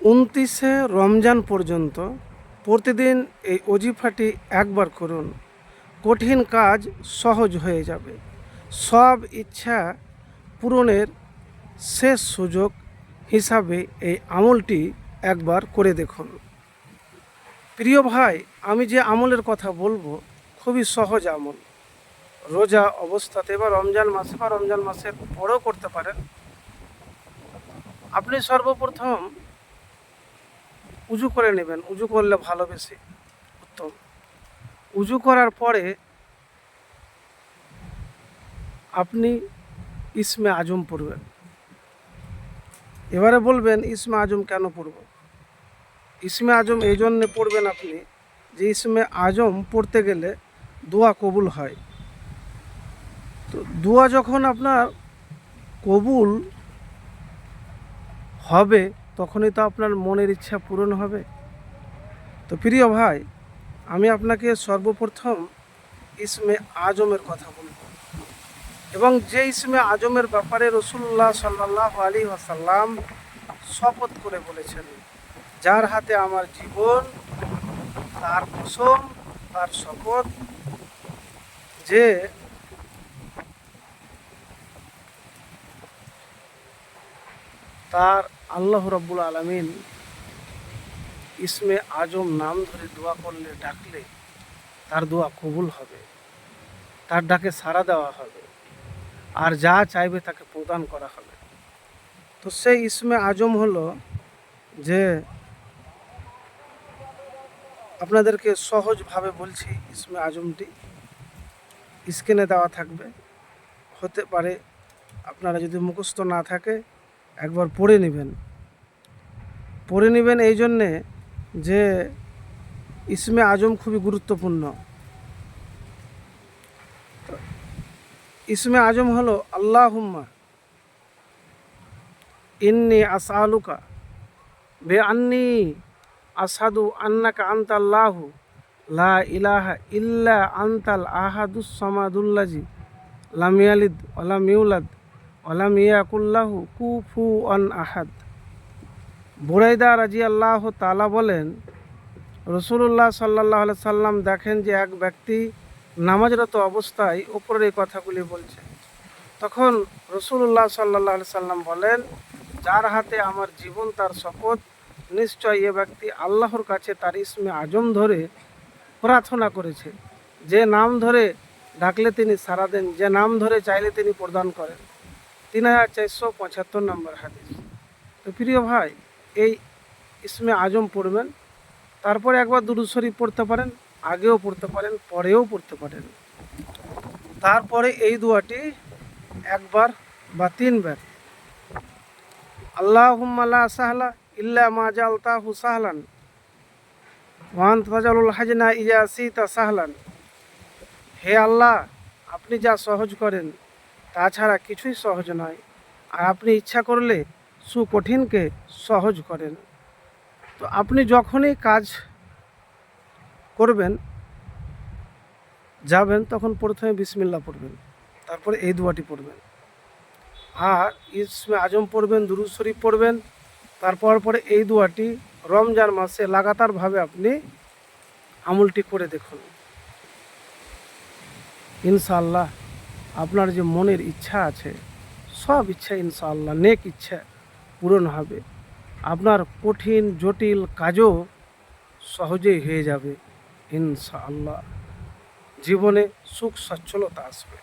29শে রমজান পর্যন্ত প্রতিদিন এই ওজিফাটি একবার করুন। কঠিন কাজ সহজ হয়ে যাবে। সব ইচ্ছা পূরণের শেষ সুযোগ হিসাবে এই আমলটি একবার করে দেখুন। প্রিয় ভাই, আমি যে আমলের কথা বলবো খুবই সহজ আমল। রোজা অবস্থাতে বা রমজান মাসে বা রমজান মাসের পরেও করতে পারেন। আপনি সর্বপ্রথম উজু করে নেবেন। উজু করলে ভালো, বেশি উত্তম। উজু করার পরে আপনি ইসমে আজম পড়বেন। এবারে বলবেন ইসমে আজম কেন পড়ব? ইসমে আজম এই জন্যে পড়বেন আপনি যে ইসমে আজম পড়তে গেলে দোয়া কবুল হয়। তো দোয়া যখন আপনার কবুল হবে তখনই তো আপনার মনের ইচ্ছা পূরণ হবে। তো প্রিয় ভাই, আমি আপনাকে সর্বপ্রথম ইসমে আজমের কথা বলব, এবং যে ইসমে আজমের ব্যাপারে রাসূলুল্লাহ সাল্লাল্লাহু আলাইহি ওয়াসাল্লাম শপথ করে বলেছেন, যার হাতে আমার জীবন, তার কসম, তার শপথ, যে তার আল্লাহ রাব্বুল আলামিন ইসমে আজম নাম ধরে দোয়া করলে, ডাকলে তার দোয়া কবুল হবে, তার ডাকে সাড়া দেওয়া হবে, আর যা চাইবে তাকে প্রদান করা হবে। তো সেই ইসমে আজম হলো, যে আপনাদেরকে সহজভাবে বলছি, ইসমে আজমটি স্ক্রিনে দেওয়া থাকবে। হতে পারে আপনারা যদি মুখস্থ না থাকে একবার পড়ে নেবেন এই জন্যে যে ইসমে আজম খুবই গুরুত্বপূর্ণ। ইসমে আজম হলো আল্লাহুম্মা ইন্নি আসআলুকা বিআন্নী আশহাদু আন্নাকা আনতাল্লাহু লা ইলাহা ইল্লা আনতাল আহাদুস সামাদুল্লাযী লাম ইয়ালিদ ওয়া লাম ইউলাদ ওয়া লাম ইয়াকুল লাহু কুফুওয়ান আহাদ। বুরাইদা রাদিয়াল্লাহু তাআলা বলেন, রাসূলুল্লাহ সাল্লাল্লাহু আলাইহি সাল্লাম দেখেন যে এক ব্যক্তি নামাজরত অবস্থায় উপরের এই কথাগুলি বলছে। তখন রাসূলুল্লাহ সাল্লাল্লাহু আলাইহি সাল্লাম বলেন, যার হাতে আমার জীবন, তার শপথ, নিশ্চয় এ ব্যক্তি আল্লাহর কাছে তার ইসমে আজম ধরে প্রার্থনা করেছে। যে নাম ধরে ডাকলে তিনি সাড়া দেন, যে নাম ধরে চাইলে তিনি প্রদান করেন। 3475 নম্বর হাদিস। তো প্রিয় ভাই, এই ইসমে আজম পড়বেন, তারপরে একবার দুরূদ শরীফ পড়তে পারেন, আগেও পড়তে পারেন, পরেও পড়তে পারেন। তারপরে এই দোয়াটি একবার বা 3 বার, আল্লাহুম্মা লা সাহলা ইল্লা মা জাআলতাহু সাহলান ওয়া আনতা তাজালুল হাজনা ইযা শিতা সাহলান। হে আল্লাহ, আপনি যা সহজ করেন তাছাড়া কিছুই সহজ নয়, আর আপনি ইচ্ছা করলে সুকঠিনকে সহজ করেন। তো আপনি যখনই কাজ করবেন, যাবেন, তখন প্রথমে বিসমিল্লাহ পড়বেন, তারপরে এই দোয়াটি পড়বেন, আর ইসমে আজম পড়বেন, দুরূদ শরীফ পড়বেন। তারপর পরে এই দোয়াটি রমজান মাসে লাগাতারভাবে আপনি আমলটি করে দেখুন। ইনশাআল্লাহ আপনার যে মনের ইচ্ছা আছে, সব ইচ্ছা ইনশাআল্লাহ, নেক ইচ্ছা পূরণ হবে। আপনার কঠিন জটিল কাজও সহজেই হয়ে যাবে ইনশাআল্লাহ। জীবনে সুখ সচ্ছলতা আসবে।